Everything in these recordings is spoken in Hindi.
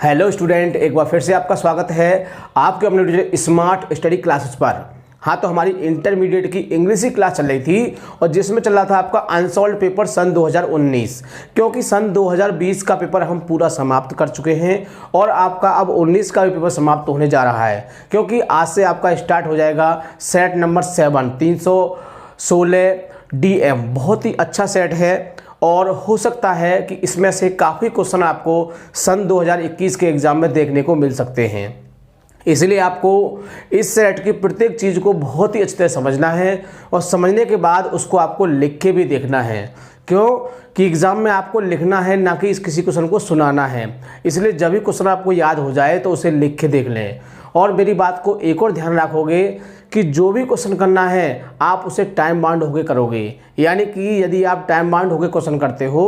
हेलो स्टूडेंट, एक बार फिर से आपका स्वागत है आपके अपने टीचर स्मार्ट स्टडी क्लासेस पर। हाँ, तो हमारी इंटरमीडिएट की इंग्लिश की क्लास चल रही थी और जिसमें चल रहा था आपका अनसॉल्व पेपर सन 2019, क्योंकि सन 2020 का पेपर हम पूरा समाप्त कर चुके हैं और आपका अब 19 का भी पेपर समाप्त होने जा रहा है, क्योंकि आज से आपका स्टार्ट हो जाएगा सेट नंबर 7 316 DM। बहुत ही अच्छा सेट है और हो सकता है कि इसमें से काफ़ी क्वेश्चन आपको सन 2021 के एग्ज़ाम में देखने को मिल सकते हैं। इसलिए आपको इस सेट की प्रत्येक चीज़ को बहुत ही अच्छी तरह समझना है और समझने के बाद उसको आपको लिख के भी देखना है। क्यों कि एग्ज़ाम में आपको लिखना है, ना कि किसी क्वेश्चन को सुनाना है। इसलिए जब भी क्वेश्चन आपको याद हो जाए तो उसे लिख के देख लें। और मेरी बात को एक और ध्यान रखोगे कि जो भी क्वेश्चन करना है आप उसे टाइम बाउंड होकर करोगे, यानी कि यदि आप टाइम बाउंड होकर क्वेश्चन करते हो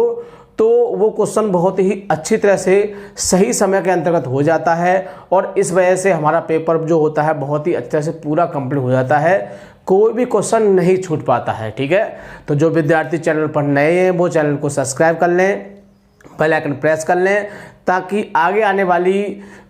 तो वो क्वेश्चन बहुत ही अच्छी तरह से सही समय के अंतर्गत हो जाता है और इस वजह से हमारा पेपर जो होता है बहुत ही अच्छी तरह से पूरा कंप्लीट हो जाता है, कोई भी क्वेश्चन नहीं छूट पाता है। ठीक है, तो जो विद्यार्थी चैनल पर नए हैं वो चैनल को सब्सक्राइब कर लें, बेल आइकन प्रेस कर लें, ताकि आगे आने वाली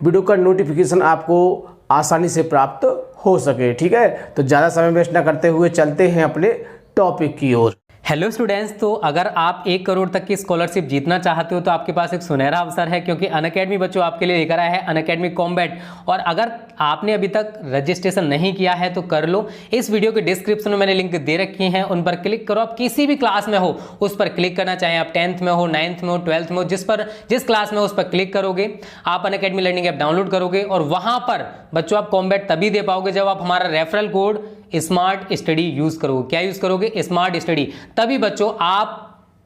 वीडियो का नोटिफिकेशन आपको आसानी से प्राप्त हो सके। ठीक है, तो ज़्यादा समय वेस्ट ना करते हुए चलते हैं अपने टॉपिक की ओर। हेलो स्टूडेंट्स, तो अगर आप 1 करोड़ तक की स्कॉलरशिप जीतना चाहते हो तो आपके पास एक सुनहरा अवसर है, क्योंकि अनअकैडमी बच्चों आपके लिए लेकर आया है अनअकैडमी कॉम्बैट। और अगर आपने अभी तक रजिस्ट्रेशन नहीं किया है तो कर लो। इस वीडियो के डिस्क्रिप्शन में मैंने लिंक दे रखी हैं, उन पर क्लिक करो। आप किसी भी क्लास में हो उस पर क्लिक करना, चाहे आप 10th में हो, 9th में हो, 12th में हो, जिस क्लास में हो उस पर क्लिक करोगे, आप अनअकैडमी लर्निंग ऐप डाउनलोड करोगे और वहां पर बच्चों आप कॉम्बैट तभी दे पाओगे जब आप हमारा referral code smart study use करोगे। क्या यूज करोगे? Smart study. तभी बच्चों आप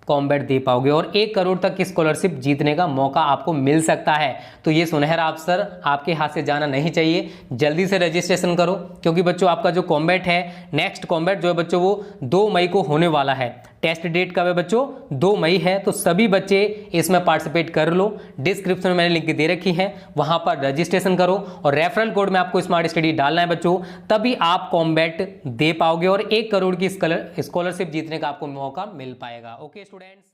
कॉम्बैट दे पाओगे और 1 करोड़ तक की स्कॉलरशिप जीतने का मौका आपको मिल सकता है। तो ये सुनहरा अवसर आपके हाथ से जाना नहीं चाहिए। जल्दी से रजिस्ट्रेशन करो, क्योंकि बच्चों आपका जो कॉम्बैट है, नेक्स्ट कॉम्बैट जो है बच्चों वो 2 मई को होने वाला है। टेस्ट डेट कब है बच्चों? 2 मई है। तो सभी बच्चे इसमें पार्टिसिपेट कर लो। डिस्क्रिप्शन में मैंने लिंक दे रखी है, वहां पर रजिस्ट्रेशन करो और रेफरल कोड में आपको स्मार्ट स्टडी डालना है बच्चों, तभी आप कॉम्बैट दे पाओगे और 1 करोड़ की स्कॉलरशिप जीतने का आपको मौका मिल पाएगा। Okay students,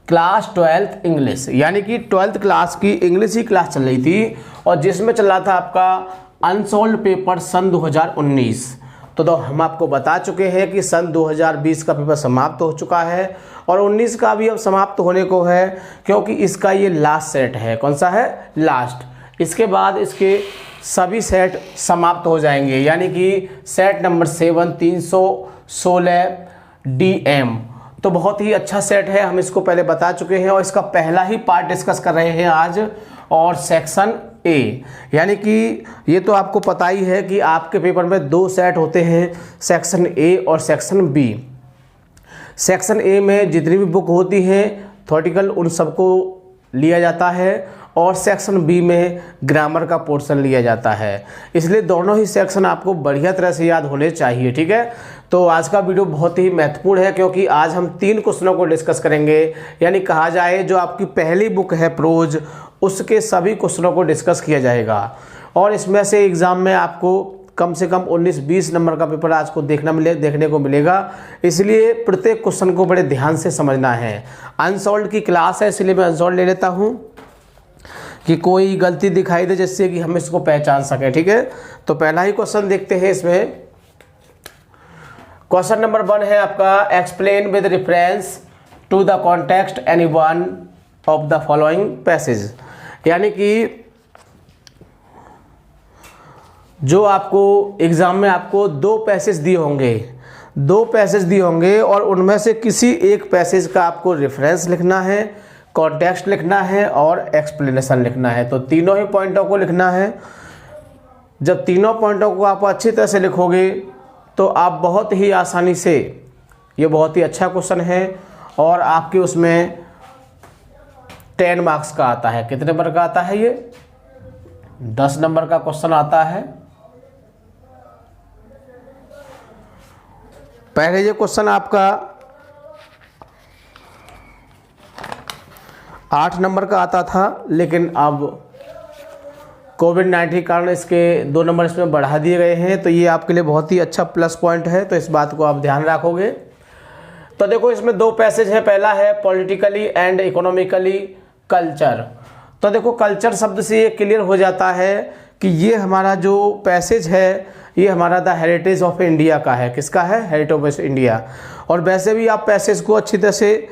class 12th English, यानी कि 12th क्लास की इंग्लिश की क्लास चल रही थी और जिसमें चल रहा था आपका अनसॉल्व पेपर सन 2019। तो हम आपको बता चुके हैं कि सन 2020 का पेपर समाप्त हो चुका है और 19 का भी अब समाप्त होने को है, क्योंकि इसका ये लास्ट सेट है। कौन सा है? लास्ट। इसके बाद इसके सभी सेट समाप्त हो जाएंगे, यानी कि सेट नंबर 7 316 DM। तो बहुत ही अच्छा सेट है, हम इसको पहले बता चुके हैं और इसका पहला ही पार्ट डिस्कस कर रहे हैं आज। और सेक्शन ए, यानी कि ये तो आपको पता ही है कि आपके पेपर में 2 सेट होते हैं, सेक्शन ए और सेक्शन बी। सेक्शन ए में जितनी भी बुक होती हैं थ्योरेटिकल उन सबको लिया जाता है और सेक्शन बी में ग्रामर का पोर्शन लिया जाता है। इसलिए दोनों ही सेक्शन आपको बढ़िया तरह से याद होने चाहिए। ठीक है, तो आज का वीडियो बहुत ही महत्वपूर्ण है, क्योंकि आज हम 3 क्वेश्चनों को डिस्कस करेंगे, यानी कहा जाए जो आपकी पहली बुक है प्रोज, उसके सभी क्वेश्चनों को डिस्कस किया जाएगा। और इसमें से एग्ज़ाम में आपको कम से कम 19-20 नंबर का पेपर आज को देखने को मिलेगा। इसलिए प्रत्येक क्वेश्चन को बड़े ध्यान से समझना है। अनसॉल्व की क्लास है, इसलिए मैं अनसॉल्व ले लेता हूँ कि कोई गलती दिखाई दे जिससे कि हम इसको पहचान सकें। ठीक है, तो पहला ही क्वेश्चन देखते हैं। इसमें क्वेश्चन नंबर 1 है आपका, explain with reference to the context any one of the following passage. यानी कि जो आपको एग्जाम में आपको 2 पैसेज दिए होंगे और उनमें से किसी एक पैसेज का आपको रेफरेंस लिखना है, कॉन्टेक्स्ट लिखना है और एक्सप्लेनेशन लिखना है। तो तीनों ही पॉइंटों को लिखना है। जब तीनों पॉइंटों को आप अच्छी तरह से लिखोगे तो आप बहुत ही आसानी से, ये बहुत ही अच्छा क्वेश्चन है और आपके उसमें 10 मार्क्स का आता है। कितने नंबर का आता है? ये 10 नंबर का क्वेश्चन आता है। पहले ये क्वेश्चन आपका 8 नंबर का आता था, लेकिन अब कोविड-19 के कारण इसके 2 नंबर इसमें बढ़ा दिए गए हैं। तो ये आपके लिए बहुत ही अच्छा प्लस पॉइंट है, तो इस बात को आप ध्यान रखोगे। तो देखो इसमें दो पैसेज है, पहला है पॉलिटिकली एंड इकोनॉमिकली कल्चर। तो देखो कल्चर शब्द से ये क्लियर हो जाता है कि ये हमारा जो पैसेज है ये हमारा द हेरिटेज ऑफ इंडिया का है। किसका है? Heritage of India. और वैसे भी आप पैसेज को अच्छी तरह से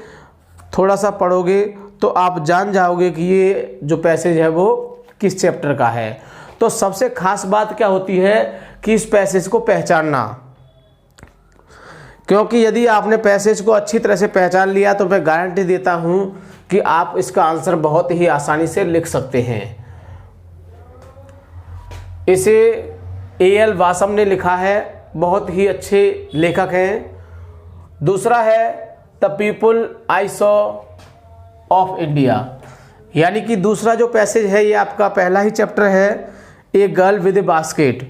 थोड़ा सा पढ़ोगे तो आप जान जाओगे कि ये जो पैसेज है वो किस चैप्टर का है। तो सबसे खास बात क्या होती है कि इस पैसेज को पहचानना, क्योंकि यदि आपने पैसेज को अच्छी तरह से पहचान लिया तो मैं गारंटी देता हूं कि आप इसका आंसर बहुत ही आसानी से लिख सकते हैं। इसे A.L. वासम ने लिखा है, बहुत ही अच्छे लेखक हैं। दूसरा है the people I saw of India, यानी कि दूसरा जो पैसेज है ये आपका पहला ही चैप्टर है, ए गर्ल विद ए बास्केट,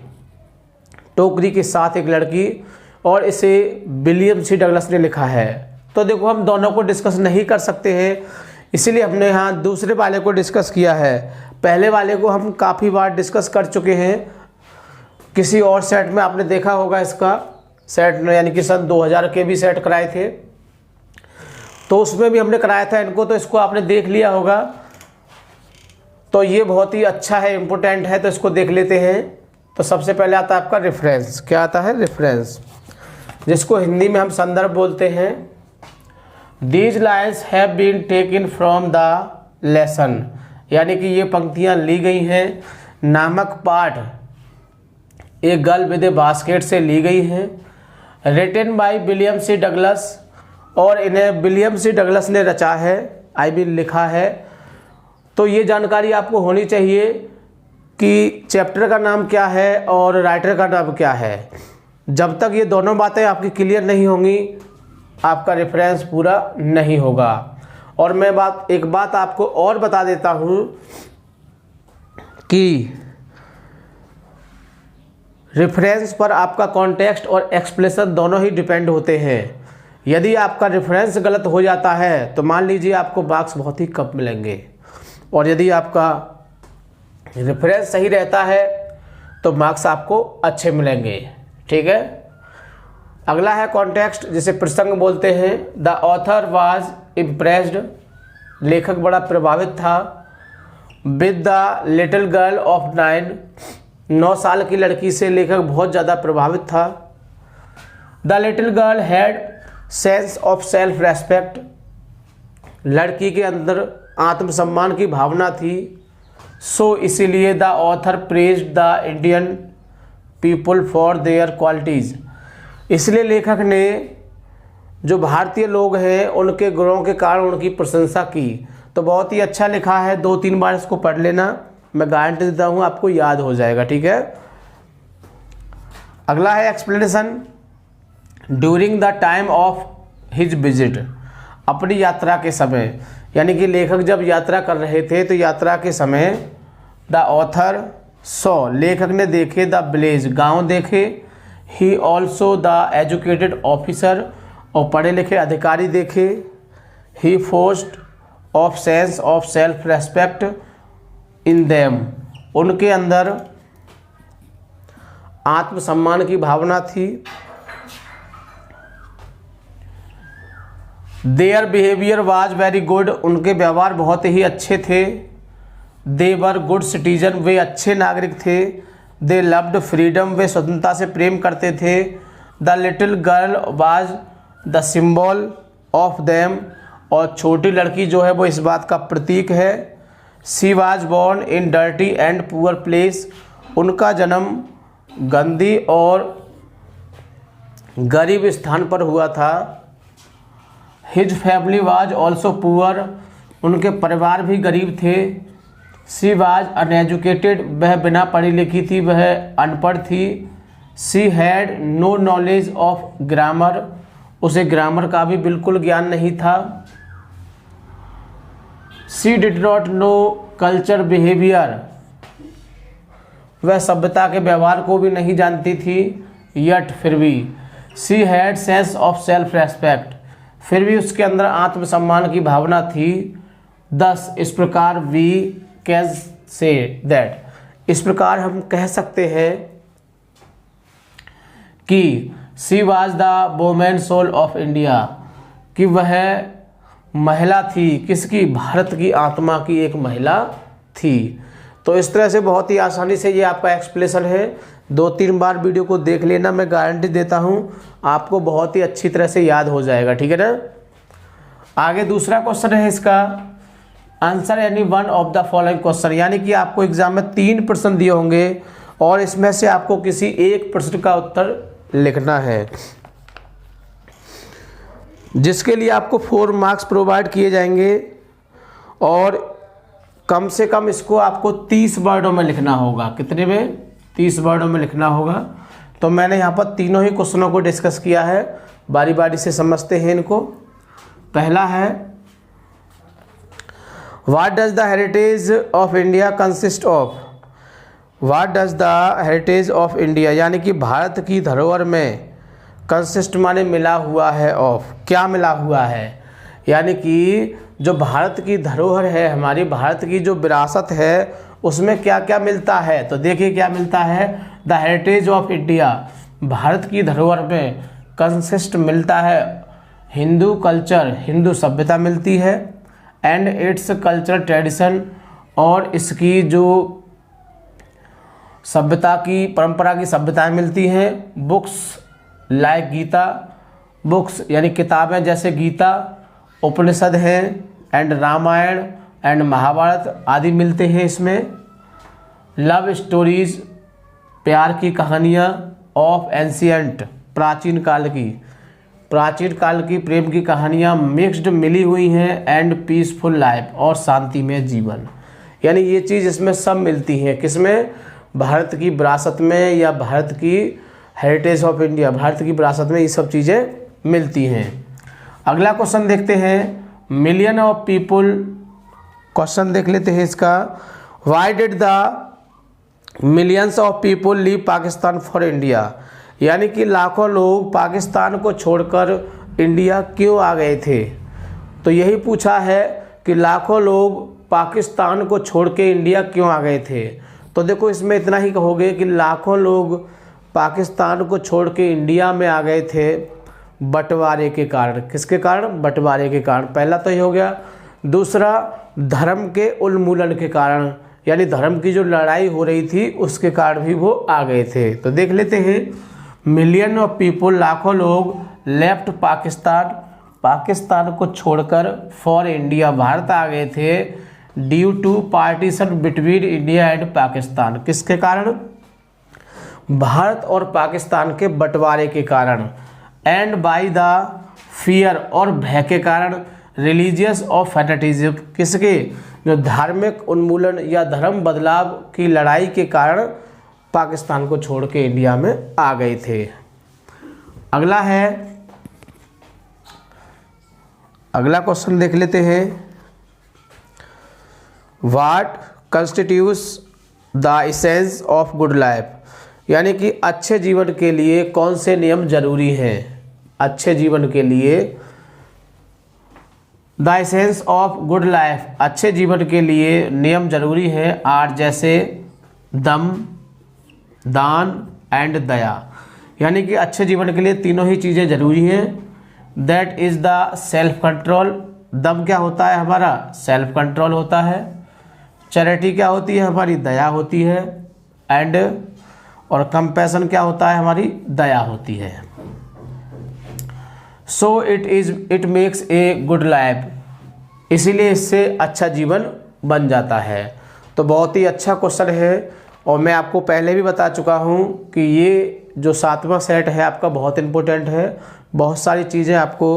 टोकरी के साथ एक लड़की, और इसे विलियम सी डगलस ने लिखा है। तो देखो हम दोनों को डिस्कस नहीं कर सकते हैं, इसीलिए हमने यहाँ दूसरे वाले को डिस्कस किया है। पहले वाले को हम काफ़ी बार डिस्कस कर चुके हैं, किसी और सेट में आपने देखा होगा इसका सेट में, यानी कि सन 2000 के भी सेट कराए थे तो उसमें भी हमने कराया था इनको, तो इसको आपने देख लिया होगा। तो ये बहुत ही अच्छा है, इम्पोर्टेंट है, तो इसको देख लेते हैं। तो सबसे पहले आता है आपका रेफरेंस। क्या आता है? रेफरेंस, जिसको हिंदी में हम संदर्भ बोलते हैं। These lines have been taken from the lesson, यानी कि ये पंक्तियाँ ली गई हैं नामक पाठ a girl with a basket से ली गई हैं। Written by William C Douglas, और इन्हें विलियम सी डगलस ने रचा है, आई मीन लिखा है। तो ये जानकारी आपको होनी चाहिए कि चैप्टर का नाम क्या है और राइटर का नाम क्या है। जब तक ये दोनों बातें आपकी क्लियर नहीं होंगी आपका रेफरेंस पूरा नहीं होगा। और मैं एक बात आपको और बता देता हूँ कि रेफरेंस पर आपका कॉन्टेक्स्ट और एक्सप्लेनेशन दोनों ही डिपेंड होते हैं। यदि आपका रेफरेंस गलत हो जाता है तो मान लीजिए आपको मार्क्स बहुत ही कम मिलेंगे, और यदि आपका रेफरेंस सही रहता है तो मार्क्स आपको अच्छे मिलेंगे। ठीक है। अगला है कॉन्टेक्स्ट, जिसे प्रसंग बोलते हैं। द ऑथर वाज इम्प्रेस्ड, लेखक बड़ा प्रभावित था। With the little girl of 9 साल की लड़की से लेखक बहुत ज़्यादा प्रभावित था। The little girl had sense of self respect, लड़की के अंदर आत्मसम्मान की भावना थी। सो इसीलिए the author praised the Indian people for their qualities, इसलिए लेखक ने जो भारतीय लोग हैं उनके गुणों के कारण उनकी प्रशंसा की। तो बहुत ही अच्छा लिखा है, 2-3 बार इसको पढ़ लेना, मैं गारंटी देता हूँ आपको याद हो जाएगा। ठीक है। अगला है explanation. During the time of his visit, अपनी यात्रा के समय, यानी कि लेखक जब यात्रा कर रहे थे तो यात्रा के समय द ऑथर सॉ, लेखक ने देखे, द विलेज, गांव देखे। He also the educated officer, और पढ़े लिखे अधिकारी देखे। He forced of sense of self respect in them, उनके अंदर आत्मसम्मान की भावना थी। Their behaviour was very good, उनके व्यवहार बहुत ही अच्छे थे। दे वर गुड सिटीजन, वे अच्छे नागरिक थे। दे लव्ड फ्रीडम, वे स्वतंत्रता से प्रेम करते थे। The little girl was the symbol of them, और छोटी लड़की जो है वो इस बात का प्रतीक है। She was born in dirty and poor place, उनका जन्म गंदी और गरीब स्थान पर हुआ था। His family was also poor, उनके परिवार भी गरीब थे। सी वाज अनएजुकेटेड, वह बिना पढ़ी लिखी थी, वह अनपढ़ थी। She had no knowledge of grammar, उसे ग्रामर का भी बिल्कुल ज्ञान नहीं था। She did not know culture behaviour, वह सभ्यता के व्यवहार को भी नहीं जानती थी। यट, फिर भी। She had sense of self respect, फिर भी उसके अंदर आत्मसम्मान की भावना थी। दस, इस प्रकार वी कैन से दैट, इस प्रकार हम कह सकते हैं कि she was the women soul of India, कि वह महिला थी, किसकी, भारत की आत्मा की एक महिला थी। तो इस तरह से बहुत ही आसानी से ये आपका एक्सप्लेनेशन है। 2-3 बार वीडियो को देख लेना, मैं गारंटी देता हूँ आपको बहुत ही अच्छी तरह से याद हो जाएगा, ठीक है ना। आगे दूसरा क्वेश्चन है इसका, answer any one of the following question, यानी कि आपको एग्जाम में 3 प्रश्न दिए होंगे और इसमें से आपको किसी एक प्रश्न का उत्तर लिखना है, जिसके लिए आपको 4 मार्क्स प्रोवाइड किए जाएंगे और कम से कम इसको आपको 30 वर्डों में लिखना होगा। कितने में? 30 वर्डों में लिखना होगा। तो मैंने यहाँ पर तीनों ही क्वेश्चनों को डिस्कस किया है, बारी बारी से समझते हैं इनको। पहला है, what does the heritage of India consist of. What does the heritage of India, यानी कि भारत की धरोहर में, कंसिस्ट माने मिला हुआ है, ऑफ क्या मिला हुआ है, यानी कि जो भारत की धरोहर है, हमारी भारत की जो विरासत है, उसमें क्या क्या मिलता है। तो देखिए क्या मिलता है, the heritage of India, Bharat की धरोहर में कंसिस्ट मिलता है हिंदू कल्चर, हिंदू सभ्यता मिलती है, एंड इट्स कल्चरल ट्रेडिशन, और इसकी जो सभ्यता की, परंपरा की सभ्यताएं मिलती हैं। बुक्स लाइक गीता, बुक्स यानी किताबें जैसे गीता, उपनिषद हैं, एंड रामायण एंड महाभारत आदि मिलते हैं इसमें। लव स्टोरीज, प्यार की कहानियाँ, ऑफ एंशियंट, प्राचीन काल की प्रेम की कहानियाँ मिक्स्ड मिली हुई हैं, एंड पीसफुल लाइफ, और शांतिमय जीवन, यानी ये चीज़ इसमें सब मिलती हैं। किसमें? भारत की विरासत में, या भारत की हेरिटेज ऑफ इंडिया, भारत की विरासत में ये सब चीज़ें मिलती हैं। अगला क्वेश्चन देखते हैं, मिलियन ऑफ पीपुल, क्वेश्चन देख लेते हैं इसका, why did the millions of people leave Pakistan for India, यानी कि लाखों लोग पाकिस्तान को छोड़कर इंडिया क्यों आ गए थे। तो यही पूछा है कि लाखों लोग पाकिस्तान को छोड़ के इंडिया क्यों आ गए थे। तो देखो इसमें इतना ही कहोगे कि लाखों लोग पाकिस्तान को छोड़ के इंडिया में आ गए थे बंटवारे के कारण। किसके कारण? बंटवारे के कारण। पहला तो ये हो गया। दूसरा, धर्म के उन्मूलन के कारण, यानी धर्म की जो लड़ाई हो रही थी उसके कारण भी वो आ गए थे। तो देख लेते हैं, मिलियन ऑफ पीपुल, लाखों लोग, लेफ्ट पाकिस्तान को छोड़कर फॉर इंडिया, भारत आ गए थे, due to partition between India and Pakistan. किसके कारण? भारत और पाकिस्तान के बंटवारे के कारण। एंड बाय द फियर, और भय के कारण, रिलीजियस और फैनेटिज्म, किसके? जो धार्मिक उन्मूलन या धर्म बदलाव की लड़ाई के कारण पाकिस्तान को छोड़ के इंडिया में आ गए थे। अगला है, अगला क्वेश्चन देख लेते हैं, what constitutes the essence of good life, यानी कि अच्छे जीवन के लिए कौन से नियम जरूरी हैं। अच्छे जीवन के लिए, the essence of good life, अच्छे जीवन के लिए नियम जरूरी है, आर जैसे दम, दान एंड दया, यानी कि अच्छे जीवन के लिए तीनों ही चीज़ें जरूरी हैं। That is the self control, दम क्या होता है हमारा? सेल्फ कंट्रोल होता है। चैरिटी क्या होती है हमारी? दया होती है। एंड और कंपैशन क्या होता है हमारी? दया होती है। So it makes a good life, इसीलिए इससे अच्छा जीवन बन जाता है। तो बहुत ही अच्छा क्वेश्चन है, और मैं आपको पहले भी बता चुका हूँ कि ये जो 7वां सेट है आपका बहुत इम्पोर्टेंट है। बहुत सारी चीज़ें आपको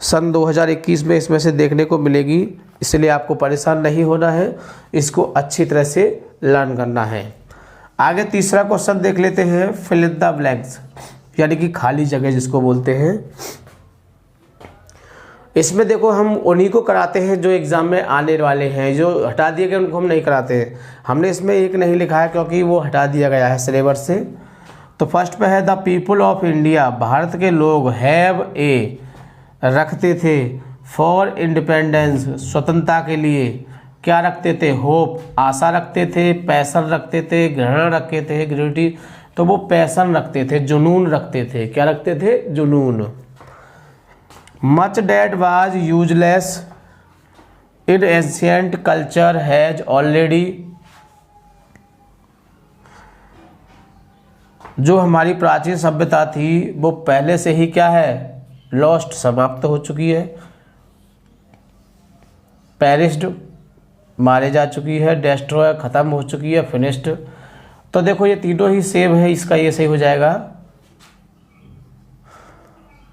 सन 2021 में इसमें से देखने को मिलेगी, इसलिए आपको परेशान नहीं होना है, इसको अच्छी तरह से लर्न करना है। आगे तीसरा क्वेश्चन देख लेते हैं, फिल इन द ब्लैंक्स, यानी कि खाली जगह जिसको बोलते हैं। इसमें देखो हम उन्हीं को कराते हैं जो एग्ज़ाम में आने वाले हैं, जो हटा दिए गए उनको हम नहीं कराते हैं। हमने इसमें एक नहीं लिखा है क्योंकि वो हटा दिया गया है सिलेबस से। तो फर्स्ट पे है the people of India, Bharat के लोग, हैव ए, रखते थे, फॉर इंडिपेंडेंस, स्वतंत्रता के लिए क्या रखते थे? होप, आशा रखते थे। पैशन रखते थे, ग्रहण रखते थे, ग्रेविटी, तो वो पैशन रखते थे, जुनून रखते थे। क्या रखते थे? जुनून। Much that was useless in ancient culture has already, जो हमारी प्राचीन सभ्यता थी वो पहले से ही क्या है, लॉस्ट, समाप्त हो चुकी है। पेरिस्ड, मारे जा चुकी है। डेस्ट्रॉय, ख़त्म हो चुकी है। फिनिश्ड। तो देखो ये तीनों ही सेम है, इसका ये सही हो जाएगा।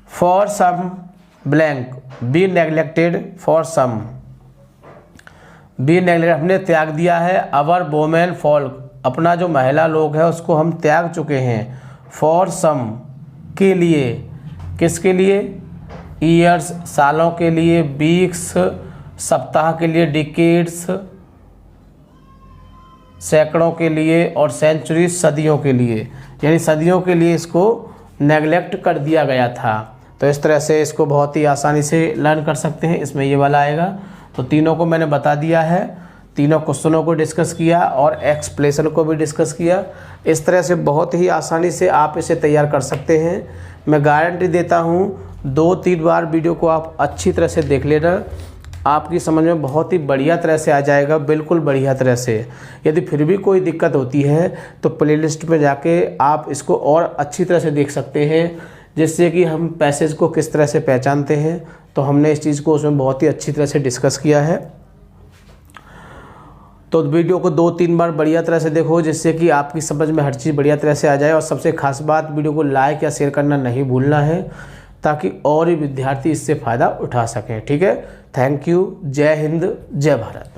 For some blank be neglected, for some be neglected, हमने त्याग दिया है। अवर वोमेन फॉल्क, अपना जो महिला लोग है उसको हम त्याग चुके हैं। फॉर सम, के लिए, किसके लिए, ईयर्स, सालों के लिए। वीक्स, सप्ताह के लिए। डिकेड्स, सैकड़ों के लिए। और सेंचुरीज, सदियों के लिए, यानी सदियों के लिए इसको नेगलेक्ट कर दिया गया था। तो इस तरह से इसको बहुत ही आसानी से लर्न कर सकते हैं। इसमें ये वाला आएगा। तो तीनों को मैंने बता दिया है, तीनों क्वेश्चनों को डिस्कस किया और एक्सप्लेनेशन को भी डिस्कस किया। इस तरह से बहुत ही आसानी से आप इसे तैयार कर सकते हैं। मैं गारंटी देता हूँ 2-3 बार वीडियो को आप अच्छी तरह से देख लेना, आपकी समझ में बहुत ही बढ़िया तरह से आ जाएगा, बिल्कुल बढ़िया तरह से। यदि फिर भी कोई दिक्कत होती है तो प्लेलिस्ट में जाके आप इसको और अच्छी तरह से देख सकते हैं, जिससे कि हम पैसेज को किस तरह से पहचानते हैं। तो हमने इस चीज़ को उसमें बहुत ही अच्छी तरह से डिस्कस किया है। तो वीडियो को 2-3 बार बढ़िया तरह से देखो, जिससे कि आपकी समझ में हर चीज़ बढ़िया तरह से आ जाए। और सबसे खास बात, वीडियो को लाइक या शेयर करना नहीं भूलना है, ताकि और भी विद्यार्थी इससे फ़ायदा उठा सकें। ठीक है, थैंक यू। जय हिंद, जय भारत।